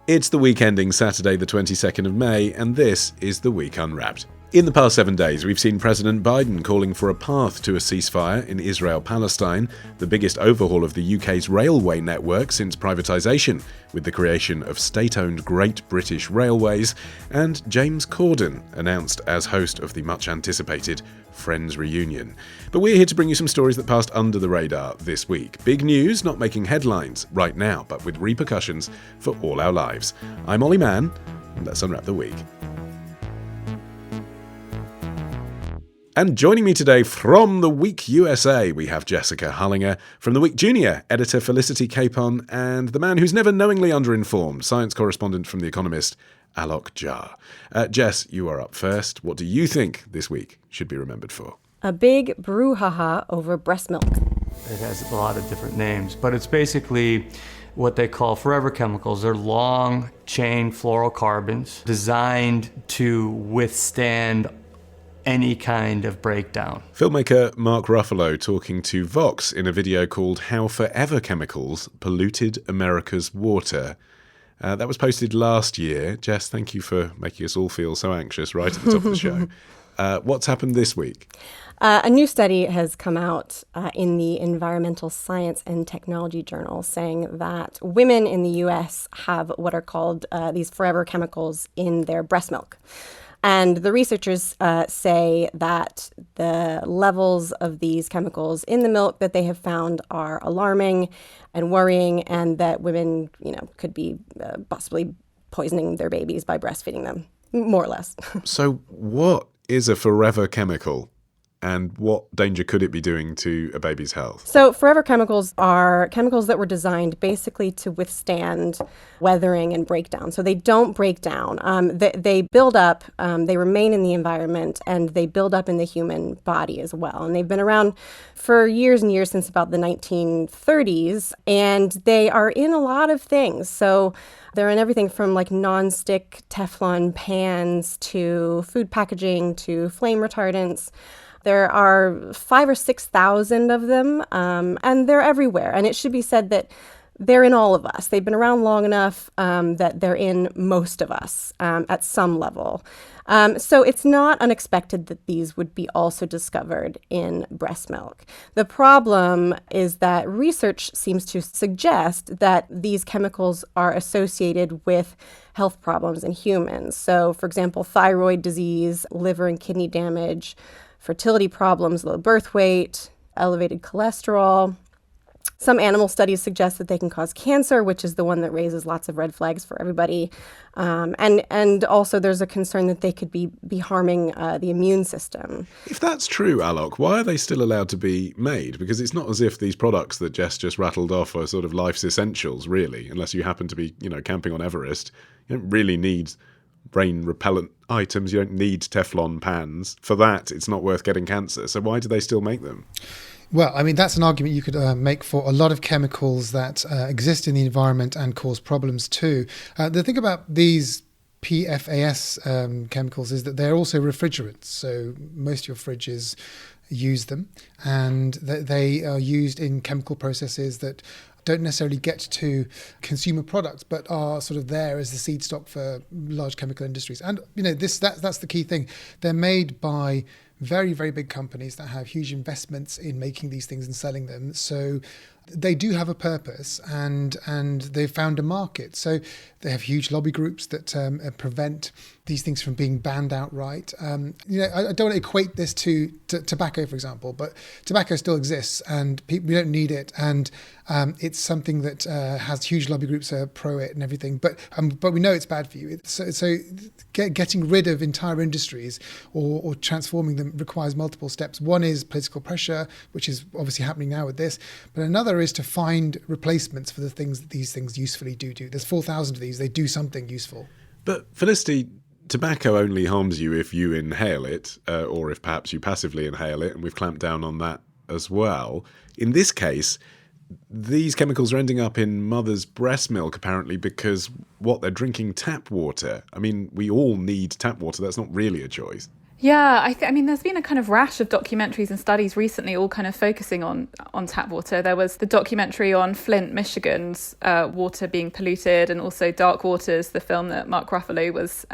It's the week ending Saturday the 22nd of May, and this is The Week Unwrapped. In the past 7 days, we've seen President Biden calling for a path to a ceasefire in Israel-Palestine, the biggest overhaul of the UK's railway network since privatisation, with the creation of state-owned Great British Railways, and James Corden announced as host of the much-anticipated Friends reunion. But we're here to bring you some stories that passed under the radar this week. Big news, not making headlines right now, but with repercussions for all our lives. I'm Olly Mann, and let's unwrap the week. And joining me today from The Week USA, we have Jessica Hullinger, from The Week Junior, editor Felicity Capon, and the man who's never knowingly underinformed, science correspondent from The Economist, Alok. Jess, you are up first. What do you think this week should be remembered for? A big brouhaha over breast milk. It has a lot of different names, but it's basically what they call forever chemicals. They're long-chain fluorocarbons designed to withstand any kind of breakdown. Filmmaker Mark Ruffalo talking to Vox in a video called How Forever Chemicals Polluted America's Water. That was posted last year. Jess, thank you for making us all feel so anxious right at the top of the show. What's happened this week? A new study has come out in the Environmental Science and Technology Journal saying that women in the U.S. have what are called these forever chemicals in their breast milk. And the researchers say that the levels of these chemicals in the milk that they have found are alarming and worrying, and that women, could be possibly poisoning their babies by breastfeeding them, more or less. So what is a forever chemical? And what danger could it be doing to a baby's health? So forever chemicals are chemicals that were designed basically to withstand weathering and breakdown. So they don't break down. They build up, they remain in the environment, and they build up in the human body as well. And they've been around for years and years, since about the 1930s. And they are in a lot of things. So they're in everything from like non-stick Teflon pans to food packaging to flame retardants. There are 5,000 or 6,000 of them, and they're everywhere. And it should be said that they're in all of us. They've been around long enough that they're in most of us at some level. So it's not unexpected that these would be also discovered in breast milk. The problem is that research seems to suggest that these chemicals are associated with health problems in humans. So, for example, thyroid disease, liver and kidney damage, fertility problems, low birth weight, elevated cholesterol. Some animal studies suggest that they can cause cancer, which is the one that raises lots of red flags for everybody. And also there's a concern that they could be harming the immune system. If that's true, Alok, why are they still allowed to be made? Because it's not as if these products that Jess just rattled off are sort of life's essentials, really, unless you happen to be, camping on Everest. You don't really need rain repellent items. You don't need Teflon pans. For that, it's not worth getting cancer. So why do they still make them? Well, I mean, that's an argument you could make for a lot of chemicals that exist in the environment and cause problems too. The thing about these PFAS chemicals is that they're also refrigerants. So most of your fridges use them, and they are used in chemical processes that don't necessarily get to consumer products, but are sort of there as the seed stock for large chemical industries. And that's the key thing. They're made by very, very big companies that have huge investments in making these things and selling them. So they do have a purpose, and they've found a market. So they have huge lobby groups that prevent these things from being banned outright. I don't want to equate this to tobacco, for example, but tobacco still exists, and we don't need it, and it's something that has huge lobby groups pro it and everything. But we know it's bad for you. So getting rid of entire industries or transforming them requires multiple steps. One is political pressure, which is obviously happening now with this, but another is to find replacements for the things that these things usefully do. There's 4,000 of these. They do something useful. But Felicity, tobacco only harms you if you inhale it, or if perhaps you passively inhale it, and we've clamped down on that as well. In this case, these chemicals are ending up in mothers' breast milk, apparently, because they're drinking tap water. I mean, we all need tap water. That's not really a choice. Yeah, I mean, there's been a kind of rash of documentaries and studies recently, all kind of focusing on tap water. There was the documentary on Flint, Michigan's water being polluted, and also Dark Waters, the film that Mark Ruffalo was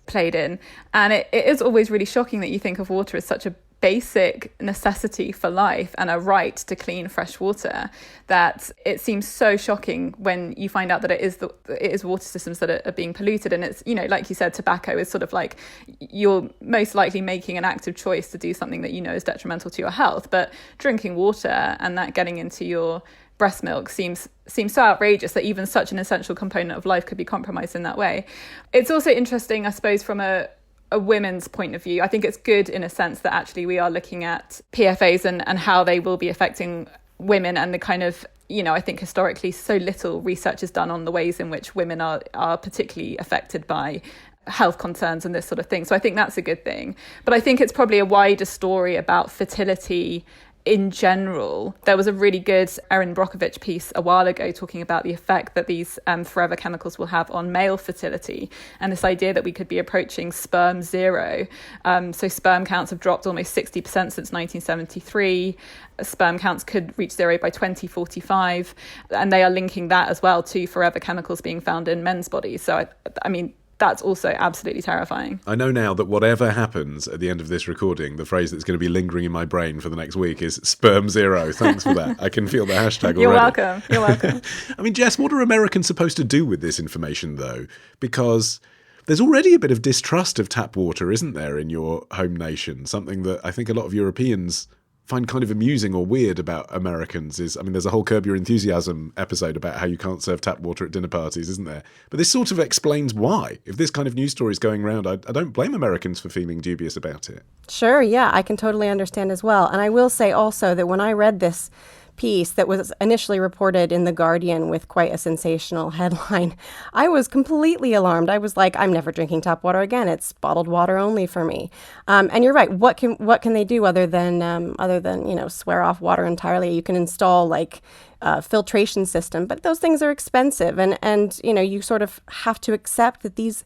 played in. And it is always really shocking that you think of water as such a basic necessity for life and a right to clean fresh water, that it seems so shocking when you find out that it is water systems that are being polluted. And it's, you know, like you said, tobacco is sort of like you're most likely making an active choice to do something that you know is detrimental to your health, but drinking water and that getting into your breast milk seems so outrageous that even such an essential component of life could be compromised in that way. It's also interesting, I suppose, from a women's point of view. I think it's good in a sense that actually we are looking at PFAs and how they will be affecting women, and the kind of, you know, I think historically so little research is done on the ways in which women are particularly affected by health concerns and this sort of thing. So I think that's a good thing. But I think it's probably a wider story about fertility in general. There was a really good Erin Brockovich piece a while ago talking about the effect that these forever chemicals will have on male fertility, and this idea that we could be approaching sperm zero. So sperm counts have dropped almost 60% since 1973. Sperm counts could reach zero by 2045, and they are linking that as well to forever chemicals being found in men's bodies. So I mean, that's also absolutely terrifying. I know now that whatever happens at the end of this recording, the phrase that's going to be lingering in my brain for the next week is sperm zero. Thanks for that. I can feel the hashtag already. You're welcome. You're welcome. I mean, Jess, what are Americans supposed to do with this information, though? Because there's already a bit of distrust of tap water, isn't there, in your home nation? Something that I think a lot of Europeans find kind of amusing or weird about Americans is, I mean, there's a whole Curb Your Enthusiasm episode about how you can't serve tap water at dinner parties, isn't there? But this sort of explains why. If this kind of news story is going around, I don't blame Americans for feeling dubious about it. Sure, yeah, I can totally understand as well. And I will say also that when I read this piece that was initially reported in The Guardian with quite a sensational headline, I was completely alarmed. I was like, I'm never drinking tap water again. It's bottled water only for me. And you're right. What can they do other than swear off water entirely? You can install like a filtration system, but those things are expensive, and you sort of have to accept that these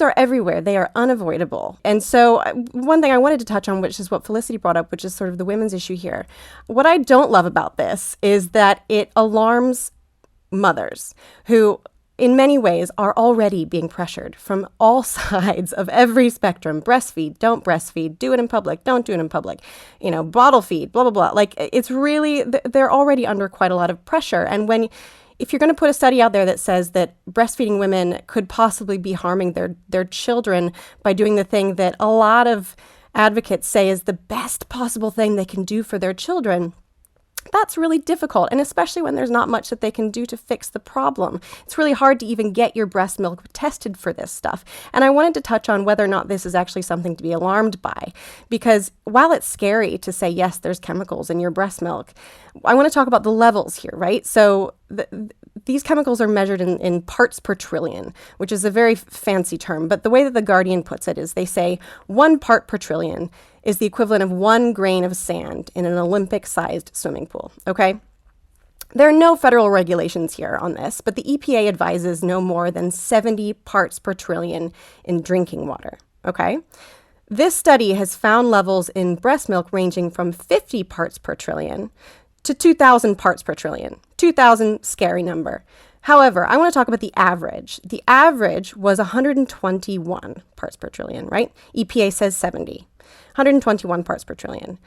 are everywhere. They are unavoidable. And so one thing I wanted to touch on, which is what Felicity brought up, which is sort of the women's issue here. What I don't love about this is that it alarms mothers who, in many ways, are already being pressured from all sides of every spectrum. Breastfeed, don't breastfeed, do it in public, don't do it in public, bottle feed, blah, blah, blah. Like, it's really, they're already under quite a lot of pressure. And if you're going to put a study out there that says that breastfeeding women could possibly be harming their children by doing the thing that a lot of advocates say is the best possible thing they can do for their children, that's really difficult, and especially when there's not much that they can do to fix the problem. It's really hard to even get your breast milk tested for this stuff. And I wanted to touch on whether or not this is actually something to be alarmed by, because while it's scary to say, yes, there's chemicals in your breast milk, I want to talk about the levels here, right? So these chemicals are measured in parts per trillion, which is a very fancy term. But the way that The Guardian puts it is they say 1 part per trillion is the equivalent of 1 grain of sand in an Olympic-sized swimming pool, okay? There are no federal regulations here on this, but the EPA advises no more than 70 parts per trillion in drinking water, okay? This study has found levels in breast milk ranging from 50 parts per trillion to 2,000 parts per trillion. 2,000, scary number. However, I want to talk about the average. The average was 121 parts per trillion, right? EPA says 70. 121 parts per trillion.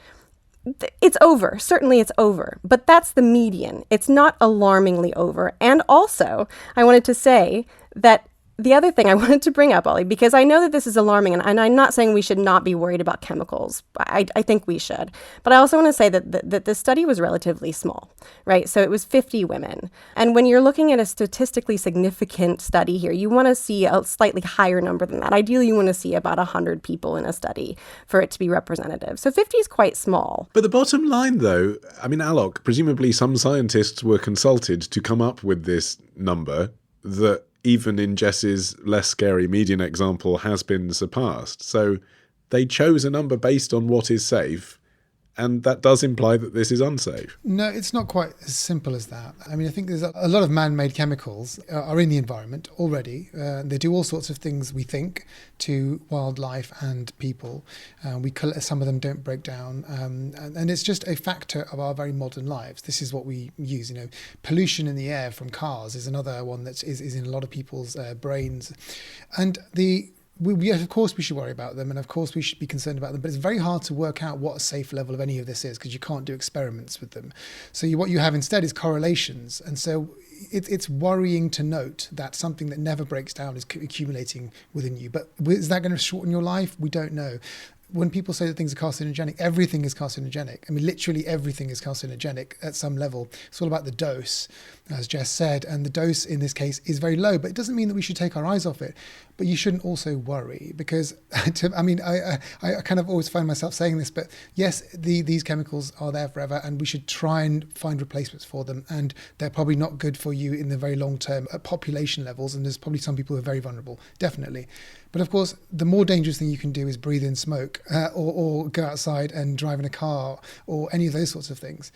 It's over. Certainly it's over. But that's the median. It's not alarmingly over. And also, I wanted to say that the other thing I wanted to bring up, Olly, because I know that this is alarming, and I'm not saying we should not be worried about chemicals. I think we should. But I also want to say that this study was relatively small, right? So it was 50 women. And when you're looking at a statistically significant study here, you want to see a slightly higher number than that. Ideally, you want to see about 100 people in a study for it to be representative. So 50 is quite small. But the bottom line, though, I mean, Alok, presumably some scientists were consulted to come up with this number that, even in Jess's less scary median example, has been surpassed. So they chose a number based on what is safe, and that does imply that this is unsafe. No, it's not quite as simple as that. I mean, I think there's a lot of man-made chemicals are in the environment already. They do all sorts of things, we think, to wildlife and people. Some of them don't break down, and it's just a factor of our very modern lives. This is what we use. Pollution in the air from cars is another one that is in a lot of people's brains, and of course we should worry about them, and of course we should be concerned about them, but it's very hard to work out what a safe level of any of this is because you can't do experiments with them. So what you have instead is correlations, and so it's worrying to note that something that never breaks down is accumulating within you. But is that going to shorten your life? We don't know. When people say that things are carcinogenic, everything is carcinogenic. I mean, literally everything is carcinogenic at some level. It's all about the dose, as Jess said, and the dose in this case is very low, but it doesn't mean that we should take our eyes off it. But you shouldn't also worry because, I kind of always find myself saying this, but yes, these chemicals are there forever and we should try and find replacements for them. And they're probably not good for you in the very long term at population levels. And there's probably some people who are very vulnerable, definitely. But of course, the more dangerous thing you can do is breathe in smoke or go outside and drive in a car or any of those sorts of things.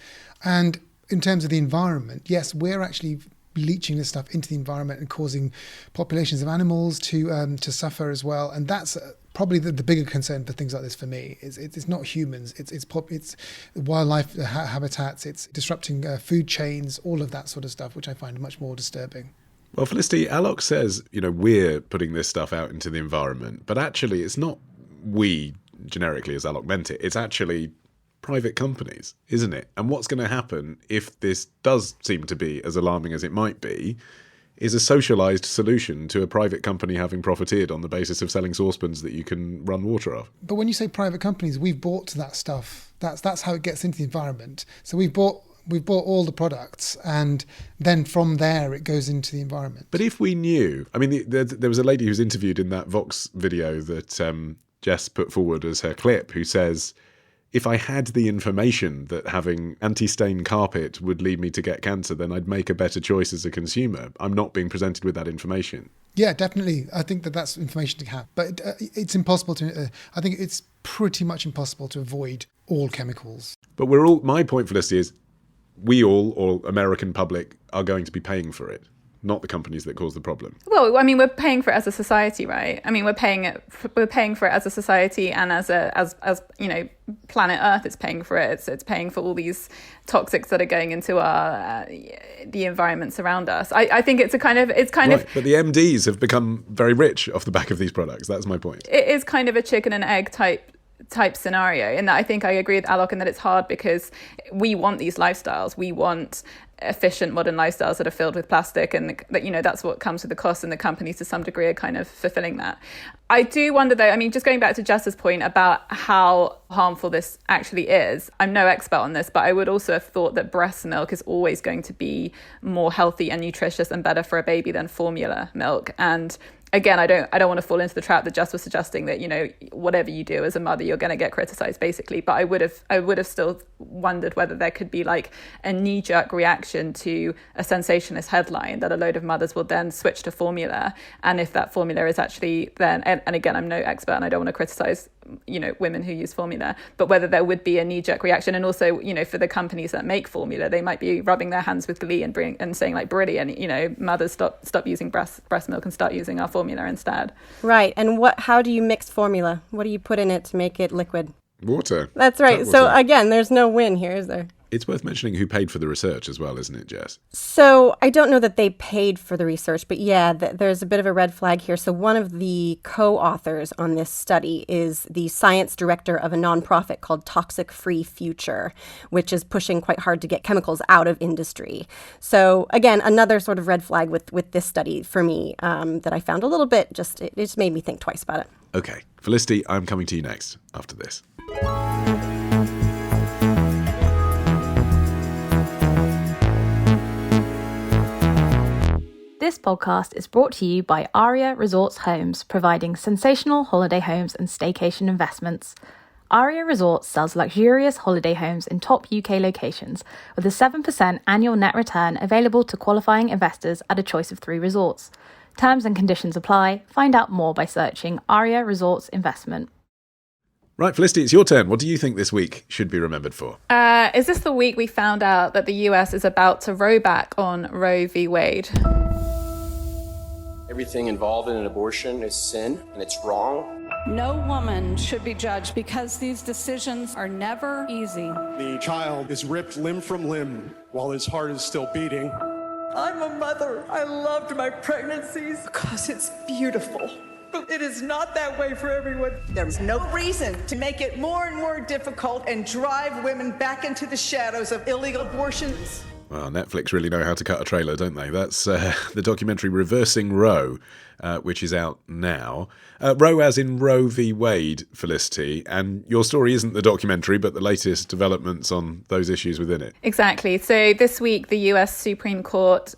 And in terms of the environment, yes, we're actually leaching this stuff into the environment and causing populations of animals to suffer as well. And that's probably the bigger concern for things like this for me. It's not humans, it's wildlife habitats, it's disrupting food chains, all of that sort of stuff, which I find much more disturbing. Well, Felicity, Alok says, we're putting this stuff out into the environment, but actually it's not we, generically, as Alok meant it. It's actually private companies, isn't it? And what's going to happen if this does seem to be as alarming as it might be, is a socialised solution to a private company having profiteered on the basis of selling saucepans that you can run water off. But when you say private companies, we've bought that stuff. That's how it gets into the environment. So we've bought all the products, and then from there it goes into the environment. But if we knew, there was a lady who's interviewed in that Vox video that Jess put forward as her clip, who says, if I had the information that having anti-stain carpet would lead me to get cancer, then I'd make a better choice as a consumer. I'm not being presented with that information. Yeah, definitely. I think that's information to have. But it's impossible to... I think it's pretty much impossible to avoid all chemicals. But my point, Felicity, is we all, or American public, are going to be paying for it, not the companies that cause the problem. Well, we're paying for it as a society, right? We're paying for it as a society, and as planet Earth is paying for it. It's paying for all these toxics that are going into the environments around us. I think it's kind of. But the MDs have become very rich off the back of these products. That's my point. It is kind of a chicken and egg type scenario, in that I think I agree with Alok in that it's hard because we want these lifestyles. We want efficient modern lifestyles that are filled with plastic, and that's what comes with the cost, and the companies to some degree are kind of fulfilling that. I do wonder though, just going back to Jess's point about how harmful this actually is, I'm no expert on this, but I would also have thought that breast milk is always going to be more healthy and nutritious and better for a baby than formula milk. And again, I don't want to fall into the trap that Jess was suggesting that, whatever you do as a mother, you're going to get criticized, basically. But I would have still wondered whether there could be like a knee-jerk reaction to a sensationalist headline that a load of mothers will then switch to formula. And if that formula is actually then, and again, I'm no expert and I don't want to criticize, women who use formula, but whether there would be a knee-jerk reaction. And also, for the companies that make formula, they might be rubbing their hands with glee and saying like, brilliant, mothers stop using breast milk and start using our formula instead. Right. And how do you mix formula? What do you put in it to make it liquid? Water. That's right. So again, there's no win here, is there? It's worth mentioning who paid for the research as well, isn't it, Jess? So I don't know that they paid for the research, but yeah, there's a bit of a red flag here. So one of the co-authors on this study is the science director of a nonprofit called Toxic Free Future, which is pushing quite hard to get chemicals out of industry. So again, another sort of red flag with this study for me that I found a little bit it just made me think twice about it. Okay, Felicity, I'm coming to you next after this. This podcast is brought to you by Aria Resorts Homes, providing sensational holiday homes and staycation investments. Aria Resorts sells luxurious holiday homes in top UK locations with a 7% annual net return available to qualifying investors at a choice of 3 resorts. Terms and conditions apply. Find out more by searching Aria Resorts Investment. Right, Felicity, it's your turn. What do you think this week should be remembered for? Is this the week we found out that the US is about to row back on Roe v. Wade? Everything involved in an abortion is sin, and it's wrong. No woman should be judged because these decisions are never easy. The child is ripped limb from limb while his heart is still beating. I'm a mother. I loved my pregnancies because it's beautiful. But it is not that way for everyone. There's no reason to make it more and more difficult and drive women back into the shadows of illegal abortions. Well, Netflix really know how to cut a trailer, don't they? That's the documentary Reversing Roe, which is out now. Roe as in Roe v. Wade, Felicity. And your story isn't the documentary, but the latest developments on those issues within it. Exactly. So this week, the US Supreme Court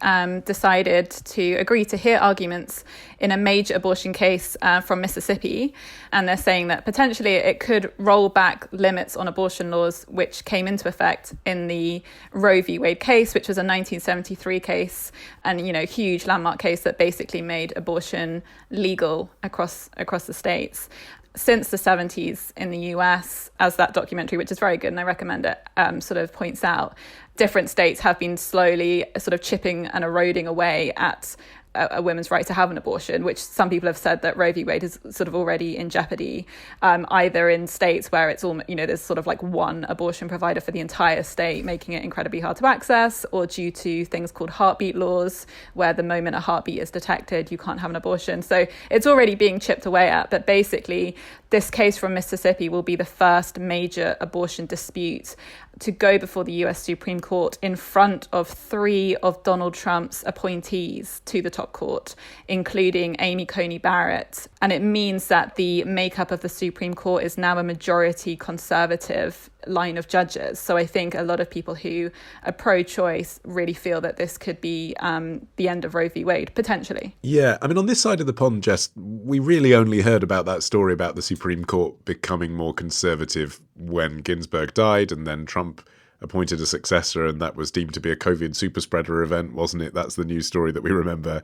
decided to agree to hear arguments in a major abortion case from Mississippi. And they're saying that potentially it could roll back limits on abortion laws, which came into effect in the Roe v. Wade case, which was a 1973 case and, huge landmark case that basically made abortion legal across the states. Since the 70s in the US, as that documentary, which is very good and I recommend it, sort of points out, different states have been slowly sort of chipping and eroding away at a woman's right to have an abortion, which some people have said that Roe v. Wade is sort of already in jeopardy, either in states where it's all, there's sort of like one abortion provider for the entire state, making it incredibly hard to access, or due to things called heartbeat laws, where the moment a heartbeat is detected, you can't have an abortion. So it's already being chipped away at. But basically, this case from Mississippi will be the first major abortion dispute to go before the US Supreme Court in front of 3 of Donald Trump's appointees to the top court, including Amy Coney Barrett. And it means that the makeup of the Supreme Court is now a majority conservative line of judges. So I think a lot of people who are pro-choice really feel that this could be the end of Roe v. Wade, potentially. Yeah, I mean, on this side of the pond, Jess, we really only heard about that story about the Supreme Court becoming more conservative when Ginsburg died, and then Trump appointed a successor, and that was deemed to be a COVID super spreader event, wasn't it? That's the news story that we remember.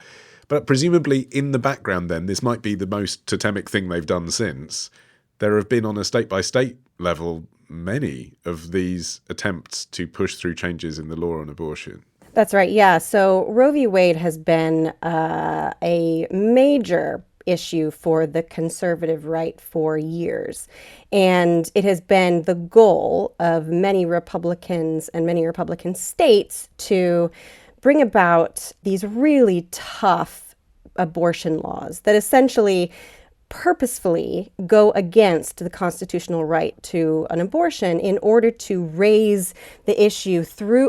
But presumably in the background then, this might be the most totemic thing they've done since. There have been, on a state-by-state level, many of these attempts to push through changes in the law on abortion. That's right, yeah. So Roe v. Wade has been a major issue for the conservative right for years. And it has been the goal of many Republicans and many Republican states to bring about these really tough abortion laws that essentially purposefully go against the constitutional right to an abortion in order to raise the issue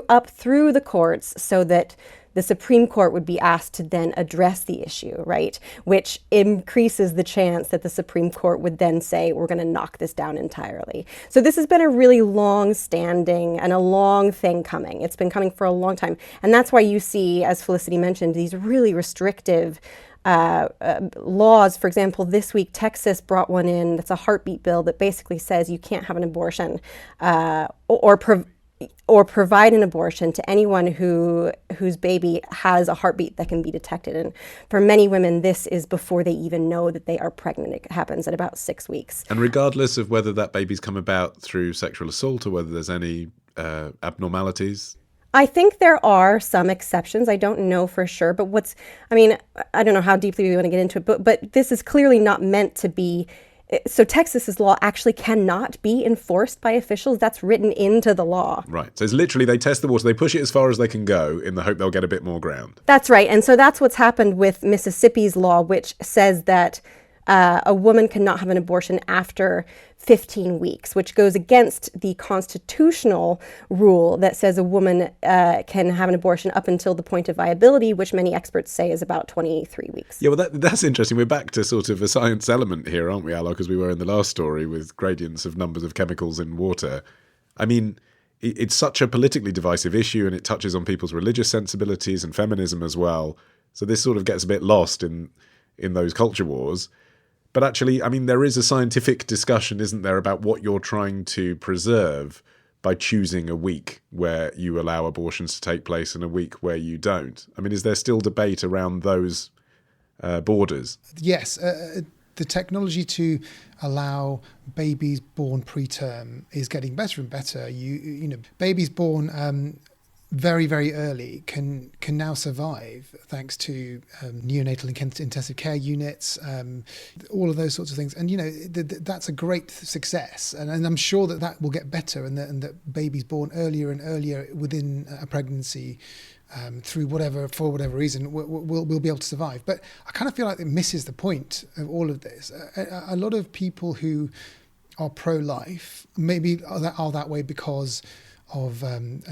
up through the courts so that the Supreme Court would be asked to then address the issue, right? Which increases the chance that the Supreme Court would then say, we're going to knock this down entirely. So this has been a really long-standing and a long thing coming. It's been coming for a long time. And that's why you see, as Felicity mentioned, these really restrictive laws. For example, this week, Texas brought one in that's a heartbeat bill that basically says you can't have an abortion or provide an abortion to anyone whose baby has a heartbeat that can be detected. And for many women, this is before they even know that they are pregnant. It happens at about 6 weeks. And regardless of whether that baby's come about through sexual assault or whether there's any abnormalities? I think there are some exceptions. I don't know for sure, but I don't know how deeply we want to get into it, but this is clearly not meant to be. So Texas's law actually cannot be enforced by officials. That's written into the law. Right. So it's literally they test the water. They push it as far as they can go in the hope they'll get a bit more ground. That's right. And so that's what's happened with Mississippi's law, which says that a woman cannot have an abortion after 15 weeks, which goes against the constitutional rule that says a woman can have an abortion up until the point of viability, which many experts say is about 23 weeks. Yeah, well, that's interesting. We're back to sort of a science element here, aren't we, Alok, as we were in the last story with gradients of numbers of chemicals in water. I mean, it's such a politically divisive issue, and it touches on people's religious sensibilities and feminism as well. So this sort of gets a bit lost in those culture wars. But actually, I mean, there is a scientific discussion, isn't there, about what you're trying to preserve by choosing a week where you allow abortions to take place and a week where you don't. I mean, is there still debate around those borders? Yes. the technology to allow babies born preterm is getting better and better. You know, babies born very, very early can now survive thanks to neonatal intensive care units, all of those sorts of things. And, you know, that's a great success. And I'm sure that will get better, and that babies born earlier and earlier within a pregnancy for whatever reason, we'll be able to survive. But I kind of feel like it misses the point of all of this. A lot of people who are pro-life maybe are that way because of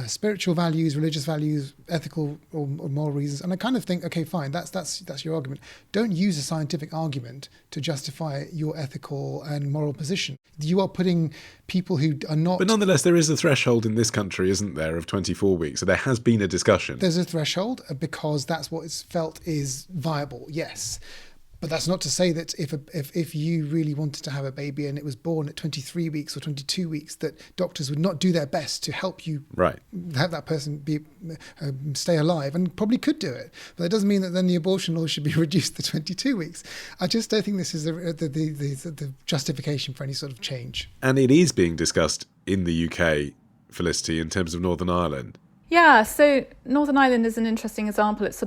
spiritual values, religious values, ethical or moral reasons. And I kind of think, okay, fine, that's your argument. Don't use a scientific argument to justify your ethical and moral position. You are putting people who are not... But nonetheless, there is a threshold in this country, isn't there, of 24 weeks? So there has been a discussion. There's a threshold because that's what is felt is viable, yes. But that's not to say that if you really wanted to have a baby and it was born at 23 weeks or 22 weeks, that doctors would not do their best to help you have that person stay alive, and probably could do it. But that doesn't mean that then the abortion law should be reduced to 22 weeks. I just don't think this is the justification for any sort of change. And it is being discussed in the UK, Felicity, in terms of Northern Ireland. Yeah, so Northern Ireland is an interesting example. It's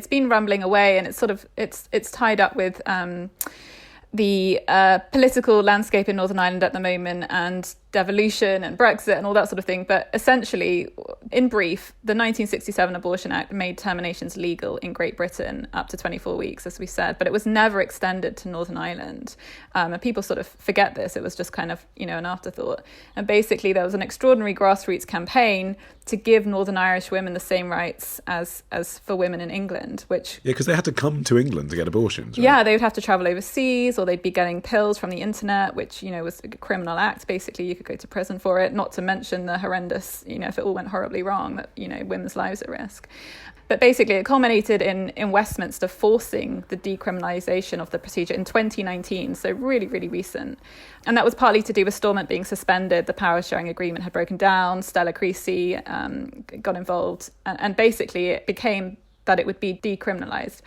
been rumbling away, and it's tied up with the political landscape in Northern Ireland at the moment, and devolution and Brexit and all that sort of thing. But essentially, in brief, the 1967 Abortion Act made terminations legal in Great Britain up to 24 weeks, as we said, but it was never extended to Northern Ireland. And people sort of forget this. It was just kind of, an afterthought. And basically, there was an extraordinary grassroots campaign to give Northern Irish women the same rights as for women in England, which... Yeah, because they had to come to England to get abortions, right? Yeah, they would have to travel overseas, or they'd be getting pills from the internet, which, was a criminal act. Basically, you could go to prison for it, not to mention the horrendous, if it all went horribly wrong, that, women's lives at risk. But basically, it culminated in Westminster forcing the decriminalisation of the procedure in 2019, so really, really recent. And that was partly to do with Stormont being suspended. The power sharing agreement had broken down. Stella Creasy got involved. And basically, it became that it would be decriminalised.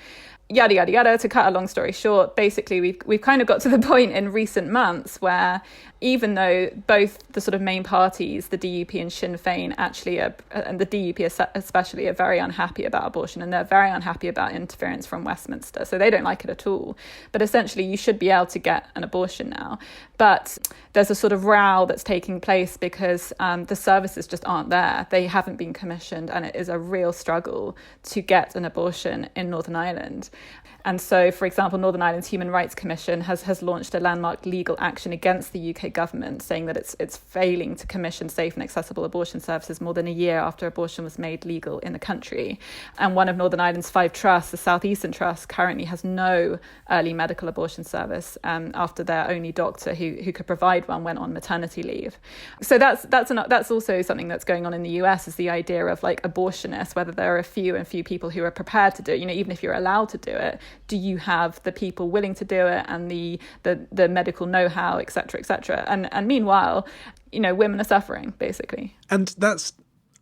Yada, yada, yada. To cut a long story short, basically, we've kind of got to the point in recent months where even though both the sort of main parties, the DUP and Sinn Féin, actually are, and the DUP especially, are very unhappy about abortion, and they're very unhappy about interference from Westminster. So they don't like it at all. But essentially, you should be able to get an abortion now. But there's a sort of row that's taking place because the services just aren't there. They haven't been commissioned, and it is a real struggle to get an abortion in Northern Ireland. And so, for example, Northern Ireland's Human Rights Commission has launched a landmark legal action against the UK government, saying that it's failing to commission safe and accessible abortion services more than a year after abortion was made legal in the country. And one of Northern Ireland's 5 trusts, the South Eastern Trust, currently has no early medical abortion service after their only doctor who could provide one went on maternity leave. So that's also something that's going on in the US, is the idea of like abortionists, whether there are a few people who are prepared to do it, even if you're allowed to do it, do you have the people willing to do it and the medical know-how, et cetera, et cetera. And meanwhile, women are suffering, basically. And that's,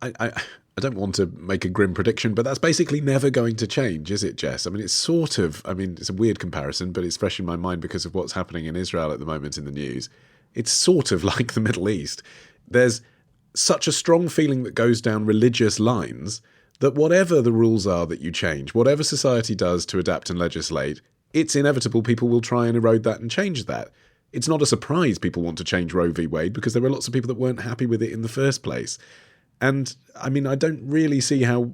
I don't want to make a grim prediction, but that's basically never going to change, is it, Jess? I mean, it's a weird comparison, but it's fresh in my mind because of what's happening in Israel at the moment in the news. It's sort of like the Middle East. There's such a strong feeling that goes down religious lines that whatever the rules are that you change, whatever society does to adapt and legislate, it's inevitable people will try and erode that and change that. It's not a surprise people want to change Roe v. Wade because there were lots of people that weren't happy with it in the first place. And, I mean, I don't really see how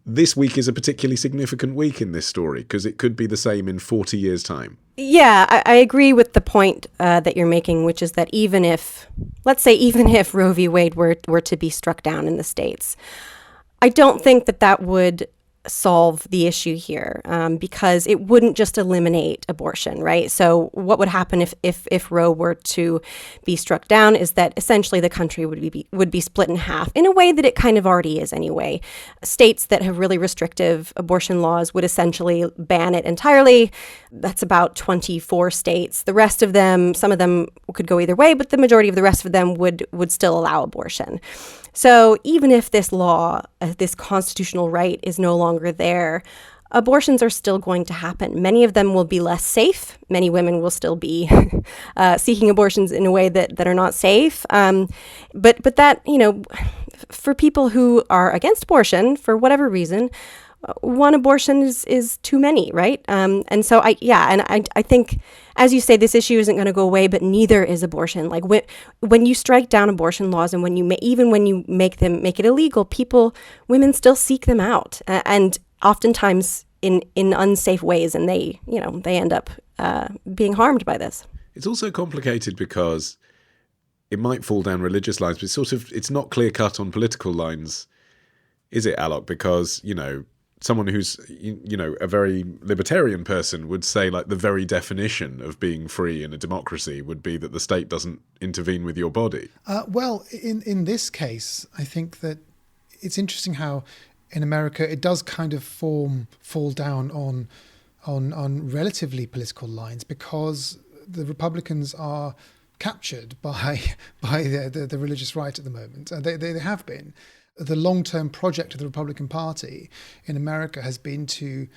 this week is a particularly significant week in this story, because it could be the same in 40 years' time. Yeah, I agree with the point that you're making, which is that even if Roe v. Wade were to be struck down in the States, I don't think that would solve the issue here because it wouldn't just eliminate abortion, right? So what would happen if Roe were to be struck down is that essentially the country would be split in half in a way that it kind of already is anyway. States that have really restrictive abortion laws would essentially ban it entirely. That's about 24 states. The rest of them, some of them could go either way, but the majority of the rest of them would still allow abortion. So even if this law, this constitutional right, is no longer there, abortions are still going to happen. Many of them will be less safe. Many women will still be seeking abortions in a way that are not safe. But that, for people who are against abortion, for whatever reason, one abortion is too many, right? And so I think, as you say, this issue isn't going to go away, but neither is abortion. Like when you strike down abortion laws, and when you make it illegal, women still seek them out, and oftentimes in unsafe ways, and they end up being harmed by this. It's also complicated because it might fall down religious lines, but it's not clear cut on political lines, is it, Alok? Because someone who's, a very libertarian person would say, like, the very definition of being free in a democracy would be that the state doesn't intervene with your body. Well, in this case, I think that it's interesting how in America it does kind of fall down on relatively political lines, because the Republicans are captured by the religious right at the moment. They have been. The long-term project of the Republican Party in America has been to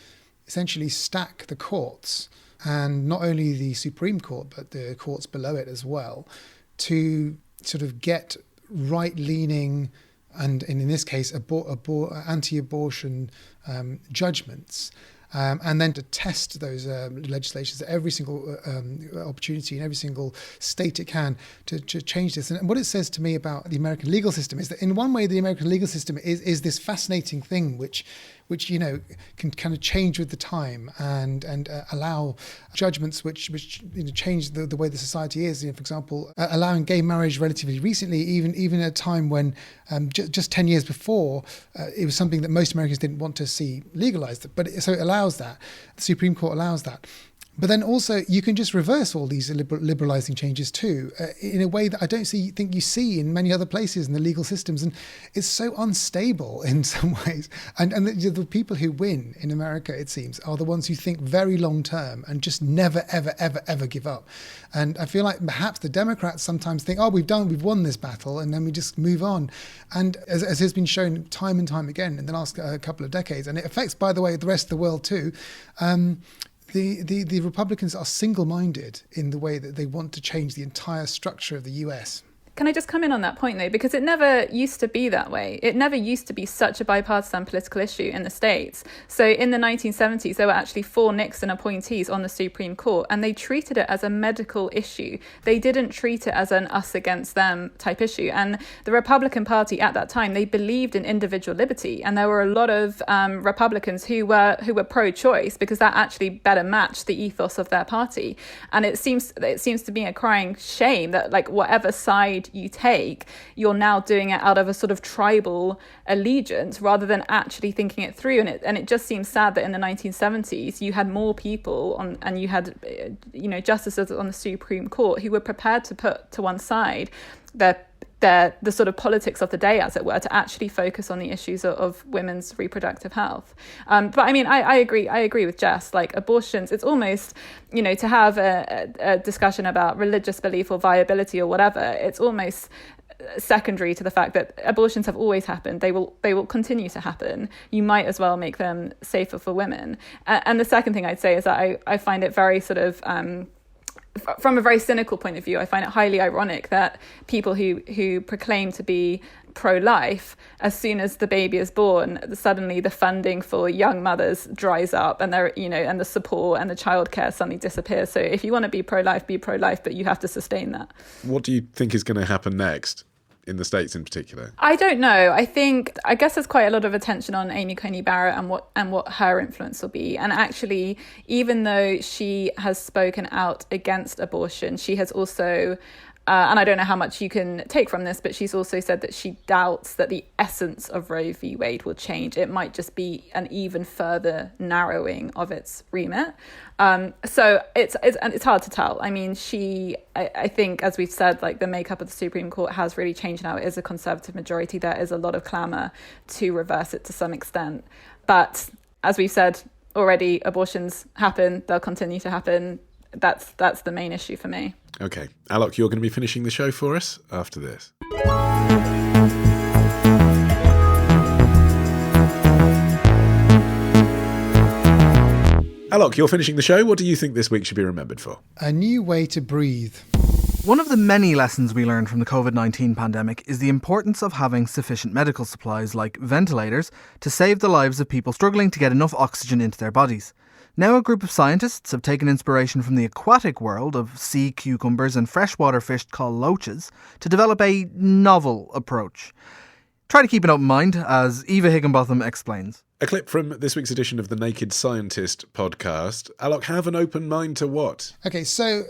essentially stack the courts, and not only the Supreme Court, but the courts below it as well, to sort of get right-leaning and, in this case, anti-abortion judgments. And then to test those legislations at every single opportunity in every single state it can to change this. And what it says to me about the American legal system is that, in one way, the American legal system is this fascinating thing which can kind of change with the time and allow judgments which change the way the society is. For example, allowing gay marriage relatively recently, even at a time when just 10 years before it was something that most Americans didn't want to see legalized. So it allows that. The Supreme Court allows that. But then also you can just reverse all these liberalising changes too, in a way that I don't think you see in many other places in the legal systems. And it's so unstable in some ways. And the people who win in America, it seems, are the ones who think very long term and just never, ever, ever, ever give up. And I feel like perhaps the Democrats sometimes think, we've won this battle, and then we just move on. And as has been shown time and time again in the last couple of decades, and it affects, by the way, the rest of the world too, the Republicans are single-minded in the way that they want to change the entire structure of the US. Can I just come in on that point, though? Because it never used to be that way. It never used to be such a bipartisan political issue in the States. So in the 1970s, there were actually 4 Nixon appointees on the Supreme Court, and they treated it as a medical issue. They didn't treat it as an us against them type issue. And the Republican Party at that time, they believed in individual liberty. And there were a lot of Republicans who were pro-choice, because that actually better matched the ethos of their party. And it seems to be a crying shame that, like, whatever side you take, you're now doing it out of a sort of tribal allegiance rather than actually thinking it through. And it just seems sad that in the 1970s you had more people and you had justices on the Supreme Court who were prepared to put to one side the sort of politics of the day, as it were, to actually focus on the issues of women's reproductive health. But I mean, I agree with Jess. Like, abortions, it's almost, to have a discussion about religious belief or viability or whatever, it's almost secondary to the fact that abortions have always happened. They will continue to happen. You might as well make them safer for women. And the second thing I'd say is that I find it very sort of from a very cynical point of view, I find it highly ironic that people who proclaim to be pro-life, as soon as the baby is born, suddenly the funding for young mothers dries up, and and the support and the childcare suddenly disappears. So if you want to be pro-life, but you have to sustain that. What do you think is going to happen next? In the States in particular? I don't know. I guess there's quite a lot of attention on Amy Coney Barrett and what her influence will be. And actually, even though she has spoken out against abortion, she has also and I don't know how much you can take from this, but she's also said that she doubts that the essence of Roe v. Wade will change. It might just be an even further narrowing of its remit. So it's hard to tell. I mean, I think, as we've said, like, the makeup of the Supreme Court has really changed now. It is a conservative majority. There is a lot of clamour to reverse it to some extent. But as we've said already, abortions happen. They'll continue to happen. That's the main issue for me. Okay. Alok, you're going to be finishing the show for us after this. Alok, you're finishing the show. What do you think this week should be remembered for? A new way to breathe. One of the many lessons we learned from the COVID-19 pandemic is the importance of having sufficient medical supplies like ventilators to save the lives of people struggling to get enough oxygen into their bodies. Now a group of scientists have taken inspiration from the aquatic world of sea cucumbers and freshwater fish called loaches to develop a novel approach. Try to keep an open mind, as Eva Higginbotham explains. A clip from this week's edition of the Naked Scientist podcast. Alok, have an open mind to what? Okay, so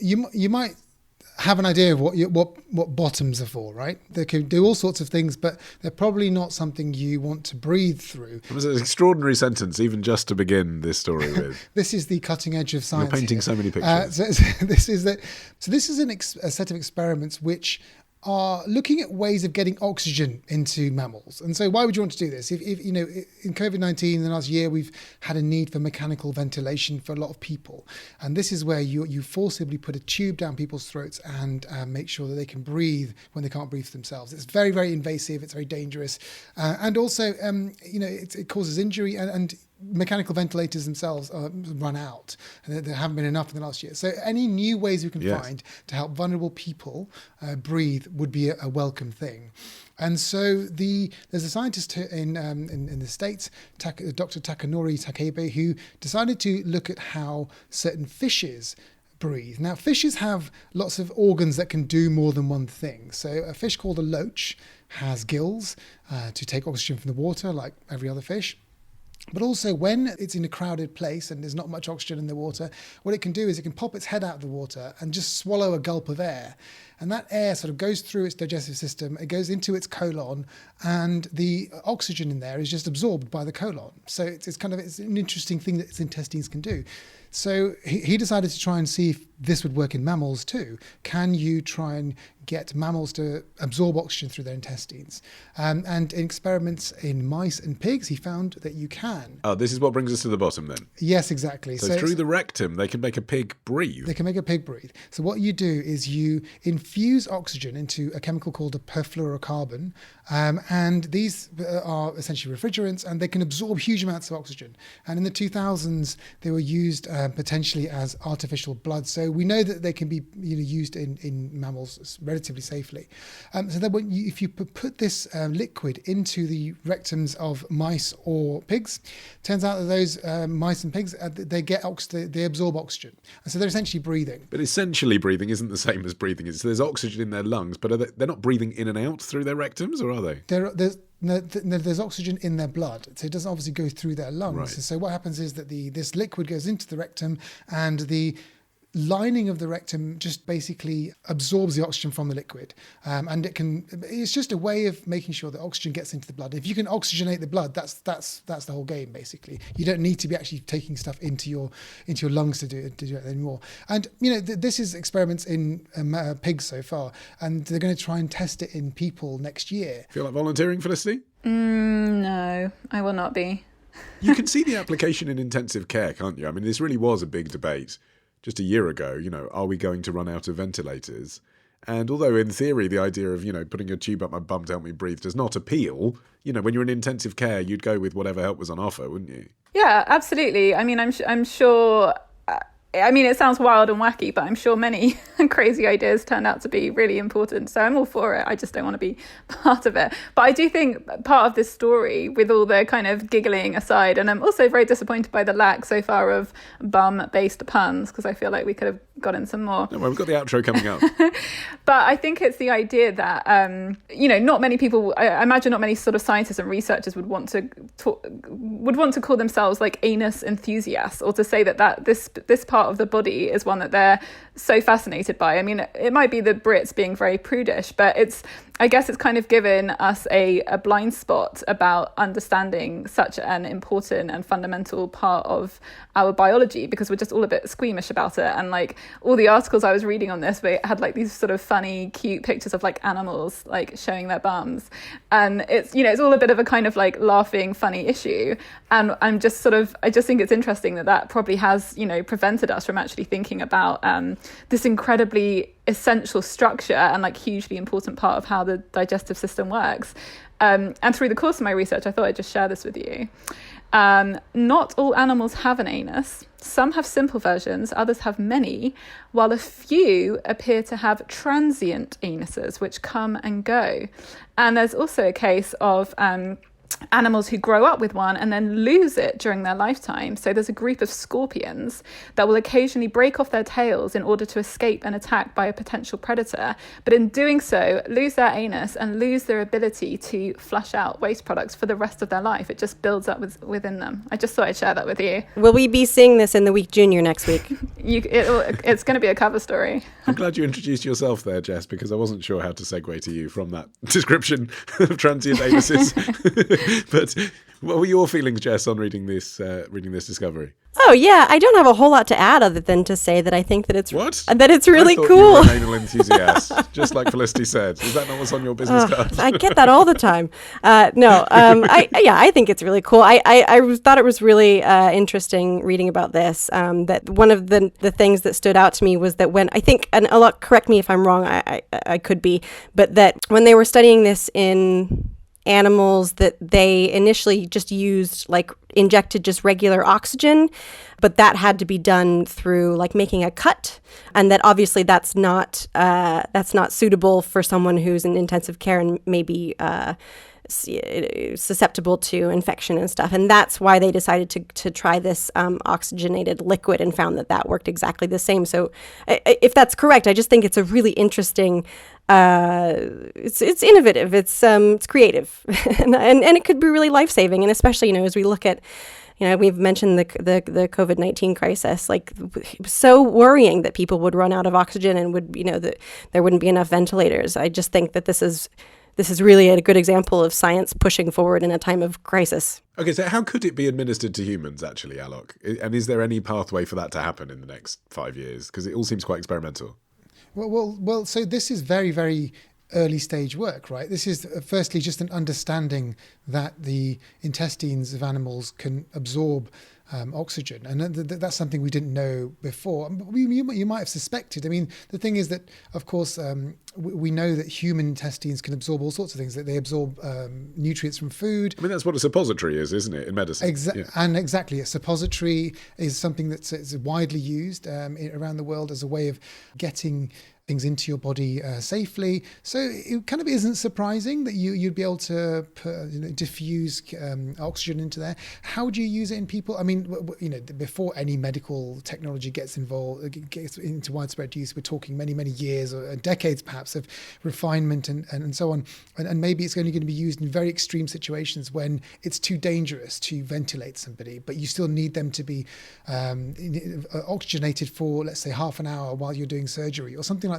you might have an idea of what bottoms are for, right? They can do all sorts of things, but they're probably not something you want to breathe through. It was an extraordinary sentence, even just to begin this story with. This is the cutting edge of science. You're painting here. so many pictures. This is a set of experiments which are looking at ways of getting oxygen into mammals. And so why would you want to do this? If you know, in COVID-19 in the last year, we've had a need for mechanical ventilation for a lot of people. And this is where you forcibly put a tube down people's throats and make sure that they can breathe when they can't breathe for themselves. It's very, very invasive. It's very dangerous. And also, it causes injury and mechanical ventilators themselves run out, and there haven't been enough in the last year. So any new ways we can find to help vulnerable people breathe would be a welcome thing. And so there's a scientist in the States, Dr. Takanori Takebe, who decided to look at how certain fishes breathe. Now, fishes have lots of organs that can do more than one thing. So a fish called a loach has gills to take oxygen from the water, like every other fish. But also when it's in a crowded place and there's not much oxygen in the water, what it can do is it can pop its head out of the water and just swallow a gulp of air. And that air sort of goes through its digestive system, it goes into its colon, and the oxygen in there is just absorbed by the colon. So it's an interesting thing that its intestines can do. So he decided to try and see if this would work in mammals too. Can you try and get mammals to absorb oxygen through their intestines? And in experiments in mice and pigs, he found that you can. Oh, this is what brings us to the bottom then. Yes, exactly. So through the rectum, they can make a pig breathe. They can make a pig breathe. So what you do is you infuse oxygen into a chemical called a perfluorocarbon, and these are essentially refrigerants, and they can absorb huge amounts of oxygen. And in the 2000s, they were used potentially as artificial blood. So we know that they can be used in mammals relatively safely. So then if you put this liquid into the rectums of mice or pigs, turns out that those mice and pigs, they absorb oxygen. And so they're essentially breathing. But essentially breathing isn't the same as breathing. So there's oxygen in their lungs, but they're not breathing in and out through their rectums, or are they? There's oxygen in their blood, so it doesn't obviously go through their lungs. Right. So what happens is that this liquid goes into the rectum, and the lining of the rectum just basically absorbs the oxygen from the liquid, and it's just a way of making sure that oxygen gets into the blood. If you can oxygenate the blood, that's the whole game basically. You don't need to be actually taking stuff into your lungs to do it anymore. And this is experiments in pigs so far, and they're going to try and test it in people next year. Feel like volunteering, Felicity? No, I will not be. You can see the application in intensive care, can't you? I mean, this really was a big debate just a year ago. Are we going to run out of ventilators? And although in theory the idea of, putting a tube up my bum to help me breathe does not appeal, when you're in intensive care, you'd go with whatever help was on offer, wouldn't you? Yeah, absolutely. I mean, I'm sure. It sounds wild and wacky, but I'm sure many crazy ideas turned out to be really important. So I'm all for it. I just don't want to be part of it. But I do think part of this story, with all the kind of giggling aside, and I'm also very disappointed by the lack so far of bum-based puns, because I feel like we could have gotten some more. No, well, we've got the outro coming up. But I think it's the idea that, not many people, I imagine not many sort of scientists and researchers would want to call themselves like anus enthusiasts, or to say that this part of the body is one that they're so fascinated by. I mean, it might be the Brits being very prudish, but I guess it's kind of given us a blind spot about understanding such an important and fundamental part of our biology, because we're just all a bit squeamish about it. And like all the articles I was reading on this, they had like these sort of funny, cute pictures of like animals like showing their bums, and it's all a bit of a kind of like laughing, funny issue. And I just think it's interesting that probably has prevented us from actually thinking about this incredibly essential structure and like hugely important part of how the digestive system works. And through the course of my research, I thought I'd just share this with you. Not all animals have an anus. Some have simple versions, others have many, while a few appear to have transient anuses, which come and go. And there's also a case of animals who grow up with one and then lose it during their lifetime. So there's a group of scorpions that will occasionally break off their tails in order to escape an attack by a potential predator, but in doing so lose their anus and lose their ability to flush out waste products for the rest of their life. It just builds up within them. I just thought I'd share that with you. Will we be seeing this in the Week Junior next week? It's going to be a cover story. I'm glad you introduced yourself there, Jess, because I wasn't sure how to segue to you from that description of transient anuses. But what were your feelings, Jess, on reading this discovery? Oh yeah, I don't have a whole lot to add other than to say that I think that it's really I thought cool. You were an anal enthusiast, just like Felicity said. Is that not what's on your business card? I get that all the time. I think it's really cool. I thought it was really interesting reading about this. That one of the things that stood out to me was that when I think, and Alok, correct me if I'm wrong, I could be, but that when they were studying this in animals, that they initially just used injected just regular oxygen, but that had to be done through making a cut, and that obviously that's not suitable for someone who's in intensive care and maybe susceptible to infection and stuff. And that's why they decided to try this oxygenated liquid and found that worked exactly the same. So if that's correct, I just think it's a really interesting, it's innovative, it's creative, and it could be really life-saving. And especially, as we look at, we've mentioned the COVID-19 crisis, it was so worrying that people would run out of oxygen and that there wouldn't be enough ventilators. I just think that this is really a good example of science pushing forward in a time of crisis. Okay, so how could it be administered to humans, actually, Alok? And is there any pathway for that to happen in the next 5 years? Because it all seems quite experimental. Well, so this is very, very early stage work, right? This is firstly just an understanding that the intestines of animals can absorb oxygen, and that's something we didn't know before. You might have suspected. I mean, the thing is that, of course, we know that human intestines can absorb all sorts of things, that they absorb nutrients from food. I mean, that's what a suppository is, isn't it, in medicine? And exactly, a suppository is something that's widely used around the world as a way of getting things into your body safely. So it kind of isn't surprising that you'd be able to diffuse oxygen into there. How would you use it in people? I mean, before any medical technology gets into widespread use, we're talking many, many years or decades perhaps of refinement and so on. And maybe it's only going to be used in very extreme situations when it's too dangerous to ventilate somebody, but you still need them to be oxygenated for, let's say, half an hour while you're doing surgery or something like that.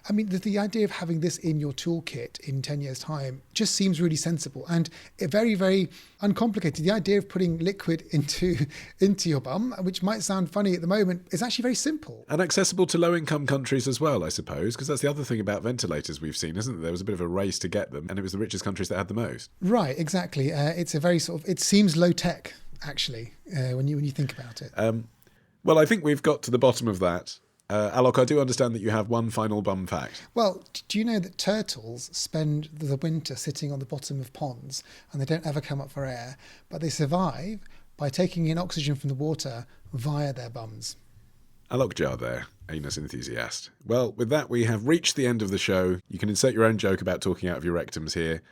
I mean, the idea of having this in your toolkit in 10 years' time just seems really sensible and very, very uncomplicated. The idea of putting liquid into your bum, which might sound funny at the moment, is actually very simple. And accessible to low-income countries as well, I suppose, because that's the other thing about ventilators we've seen, isn't it? There was a bit of a race to get them, and it was the richest countries that had the most. Right, exactly. It's a very it seems low-tech, actually, when you think about it. Well, I think we've got to the bottom of that. Alok, I do understand that you have one final bum fact. Well, do you know that turtles spend the winter sitting on the bottom of ponds and they don't ever come up for air, but they survive by taking in oxygen from the water via their bums? Alok Jar there, anus enthusiast. Well, with that, we have reached the end of the show. You can insert your own joke about talking out of your rectums here.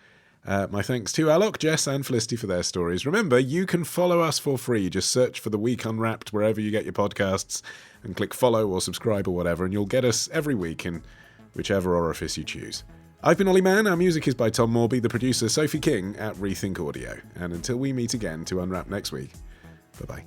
My thanks to Alok, Jess and Felicity for their stories. Remember, you can follow us for free. Just search for The Week Unwrapped wherever you get your podcasts and click follow or subscribe or whatever, and you'll get us every week in whichever orifice you choose. I've been Olly Mann. Our music is by Tom Morby, the producer Sophie King at Rethink Audio. And until we meet again to unwrap next week, bye-bye.